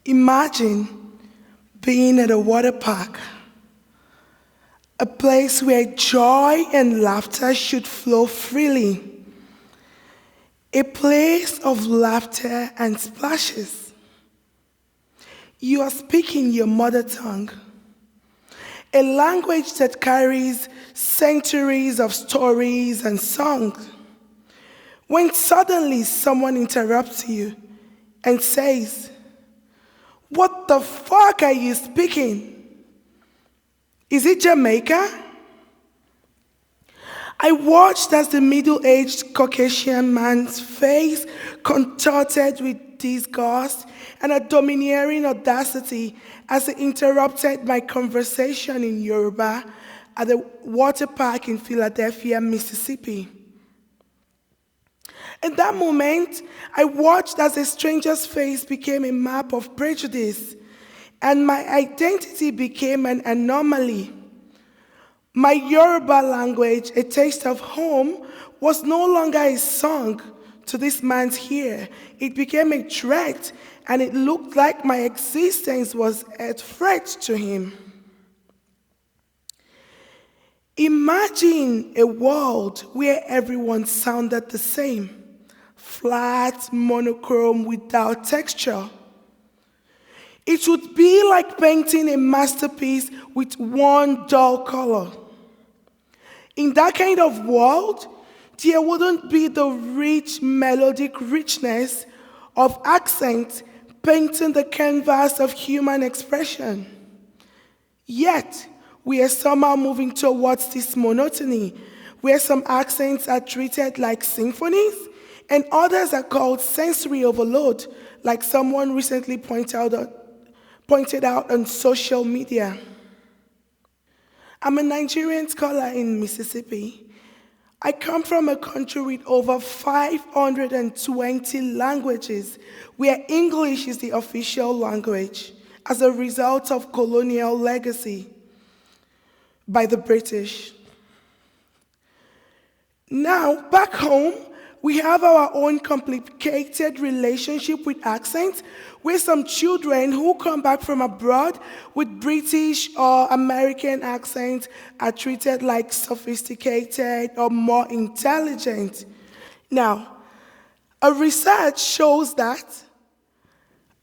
Imagine being at a water park, a place where joy and laughter should flow freely, a place of laughter and splashes. You are speaking your mother tongue, a language that carries centuries of stories and songs. When suddenly someone interrupts you and says, "What the fuck are you speaking? Is it Jamaica?" I watched as the middle-aged Caucasian man's face contorted with disgust and a domineering audacity as he interrupted my conversation in Yoruba at the water park in Philadelphia, Mississippi. In that moment, I watched as a stranger's face became a map of prejudice, and my identity became an anomaly. My Yoruba language, a taste of home, was no longer a song to this man's ear. It became a threat, and it looked like my existence was a threat to him. Imagine a world where everyone sounded the same. Flat, monochrome, without texture. It would be like painting a masterpiece with one dull color. In that kind of world, there wouldn't be the rich melodic richness of accent painting the canvas of human expression. Yet, we are somehow moving towards this monotony, where some accents are treated like symphonies, and others are called sensory overload, like someone recently pointed out on social media. I'm a Nigerian scholar in Mississippi. I come from a country with over 520 languages, where English is the official language as a result of colonial legacy by the British. Now, back home, we have our own complicated relationship with accents, where some children who come back from abroad with British or American accents are treated like sophisticated or more intelligent. Now, a research shows that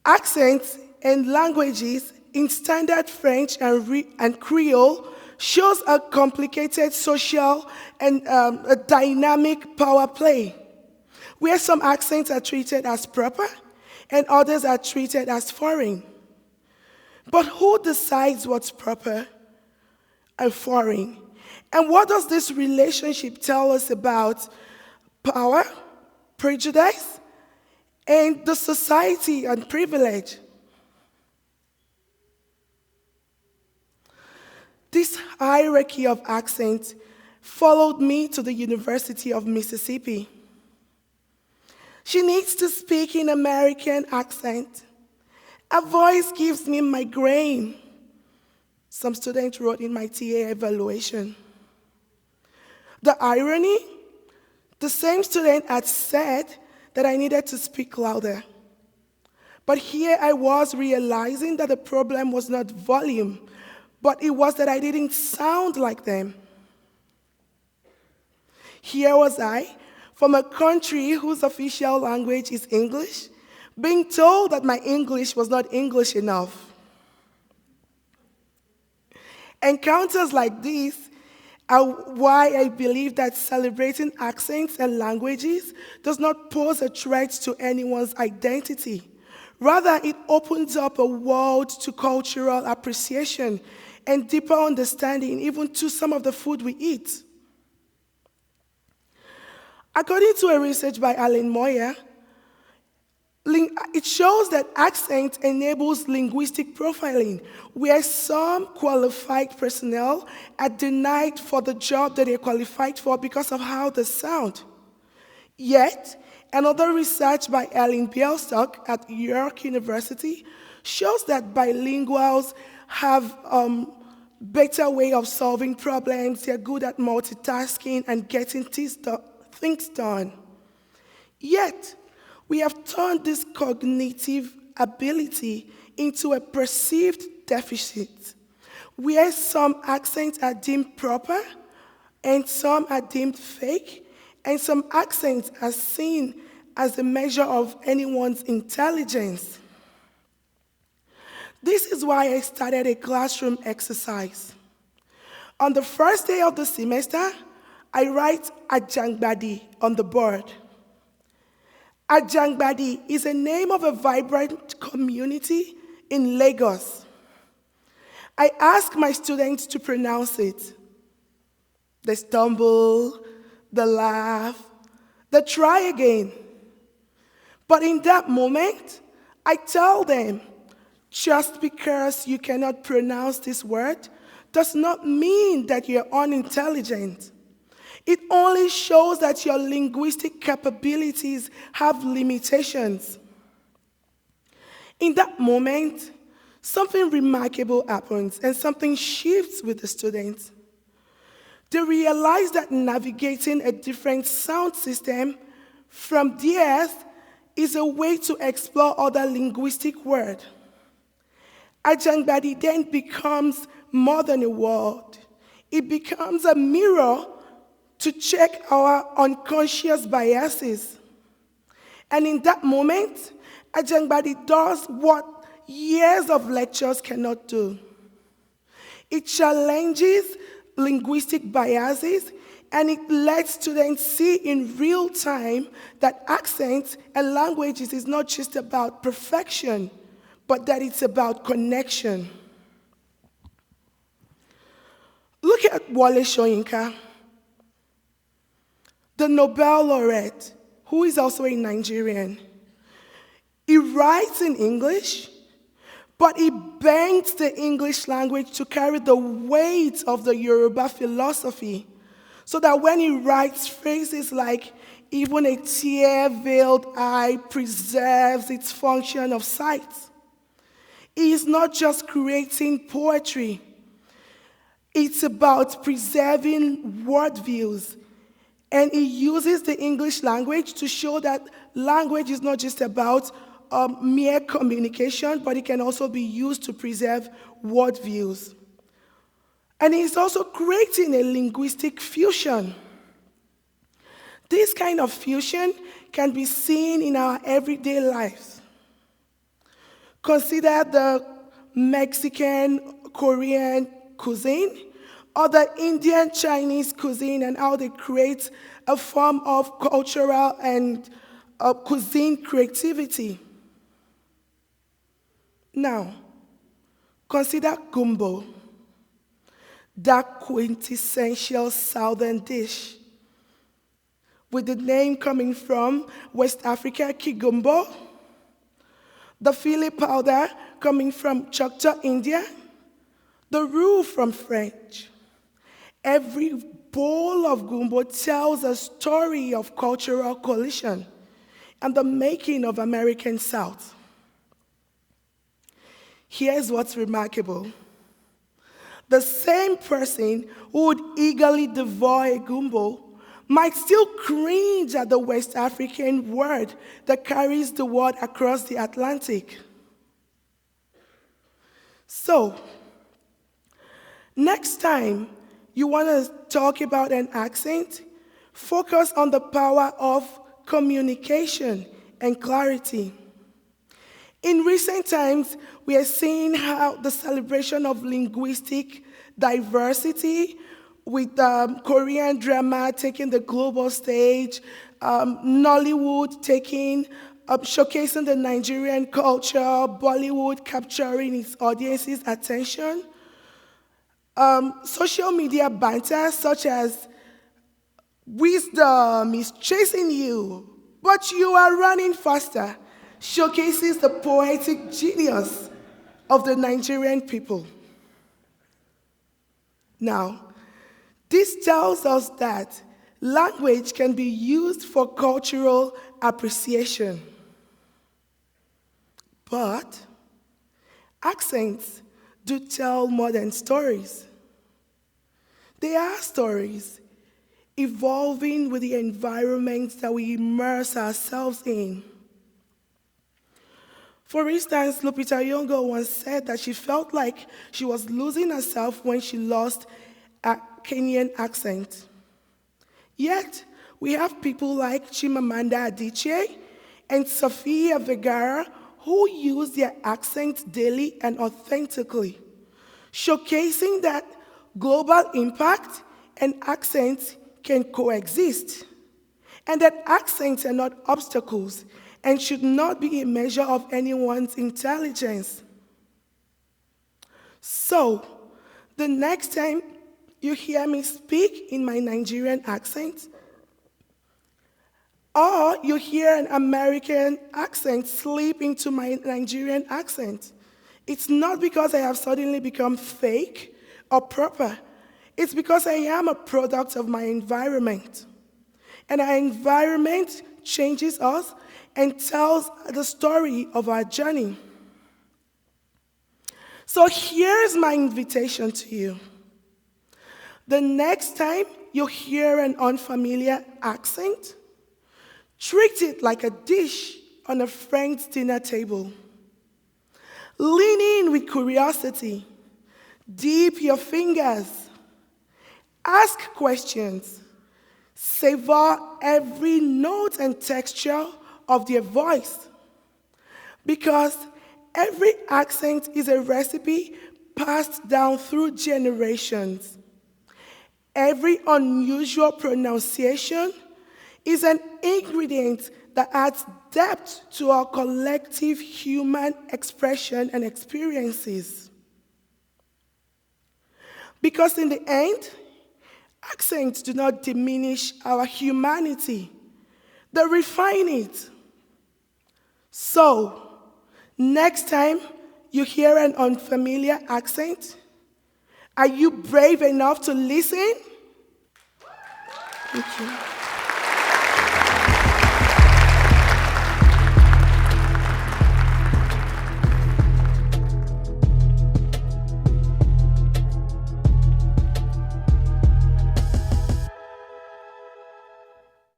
accents and languages in standard French and Creole shows a complicated social and a dynamic power play, where some accents are treated as proper and others are treated as foreign. But who decides what's proper and foreign? And what does this relationship tell us about power, prejudice, and the society and privilege? This hierarchy of accents followed me to the University of Mississippi. She needs to speak in American accent. Her voice gives me migraine. Some student wrote in my TA evaluation. The irony, the same student had said that I needed to speak louder. But here I was realizing that the problem was not volume, but it was that I didn't sound like them. Here was I, from a country whose official language is English, being told that my English was not English enough. Encounters like these are why I believe that celebrating accents and languages does not pose a threat to anyone's identity. Rather, it opens up a world to cultural appreciation and deeper understanding, even to some of the food we eat. According to a research by Alan Moyer, it shows that accent enables linguistic profiling, where some qualified personnel are denied for the job that they're qualified for because of how they sound. Yet, another research by Ellen Bielstock at York University shows that bilinguals have better way of solving problems. They're good at multitasking and getting things done. Yet, we have turned this cognitive ability into a perceived deficit, where some accents are deemed proper and some are deemed fake, and some accents are seen as a measure of anyone's intelligence. This is why I started a classroom exercise. On the first day of the semester, I write Ajangbadi on the board. Ajangbadi is a name of a vibrant community in Lagos. I ask my students to pronounce it. They stumble, they laugh, they try again. But in that moment, I tell them, just because you cannot pronounce this word does not mean that you're unintelligent. It only shows that your linguistic capabilities have limitations. In that moment, something remarkable happens and something shifts with the students. They realize that navigating a different sound system from theirs is a way to explore other linguistic words. Ajangbadi then becomes more than a word. It becomes a mirror to check our unconscious biases. And in that moment, Ajangbadi does what years of lectures cannot do. It challenges linguistic biases, and it lets students see in real time that accents and languages is not just about perfection, but that it's about connection. Look at Wole Soyinka, the Nobel laureate, who is also a Nigerian. He writes in English, but he bends the English language to carry the weight of the Yoruba philosophy, so that when he writes phrases like, even a tear-veiled eye preserves its function of sight, he is not just creating poetry. It's about preserving worldviews. And he uses the English language to show that language is not just about mere communication, but it can also be used to preserve worldviews. And he's also creating a linguistic fusion. This kind of fusion can be seen in our everyday lives. Consider the Mexican, Korean cuisine, or the Indian Chinese cuisine, and how they create a form of cultural and cuisine creativity. Now, consider gumbo, that quintessential southern dish, with the name coming from West Africa, kigumbo, the fili powder coming from Choctaw, India, the roux from French. Every bowl of gumbo tells a story of cultural collision and the making of American South. Here's what's remarkable. The same person who would eagerly devour a gumbo might still cringe at the West African word that carries the word across the Atlantic. So, next time you want to talk about an accent, focus on the power of communication and clarity. In recent times, we are seeing how the celebration of linguistic diversity, with Korean drama taking the global stage, Nollywood showcasing the Nigerian culture, Bollywood capturing its audience's attention, social media banter such as, "Wisdom is chasing you, but you are running faster," showcases the poetic genius of the Nigerian people. Now, this tells us that language can be used for cultural appreciation. But accents do tell more than stories. They are stories evolving with the environments that we immerse ourselves in. For instance, Lupita Nyong'o once said that she felt like she was losing herself when she lost a Kenyan accent. Yet, we have people like Chimamanda Adichie and Sofia Vergara who use their accent daily and authentically, showcasing that global impact and accents can coexist, and that accents are not obstacles and should not be a measure of anyone's intelligence. So, the next time you hear me speak in my Nigerian accent, or you hear an American accent slip into my Nigerian accent, it's not because I have suddenly become fake or proper. It's because I am a product of my environment. And our environment changes us and tells the story of our journey. So here's my invitation to you. The next time you hear an unfamiliar accent, treat it like a dish on a friend's dinner table. Lean in with curiosity. Dip your fingers. Ask questions. Savor every note and texture of their voice. Because every accent is a recipe passed down through generations. Every unusual pronunciation is an ingredient that adds depth to our collective human expression and experiences. Because in the end, accents do not diminish our humanity, they refine it. So, next time you hear an unfamiliar accent, are you brave enough to listen? Thank you.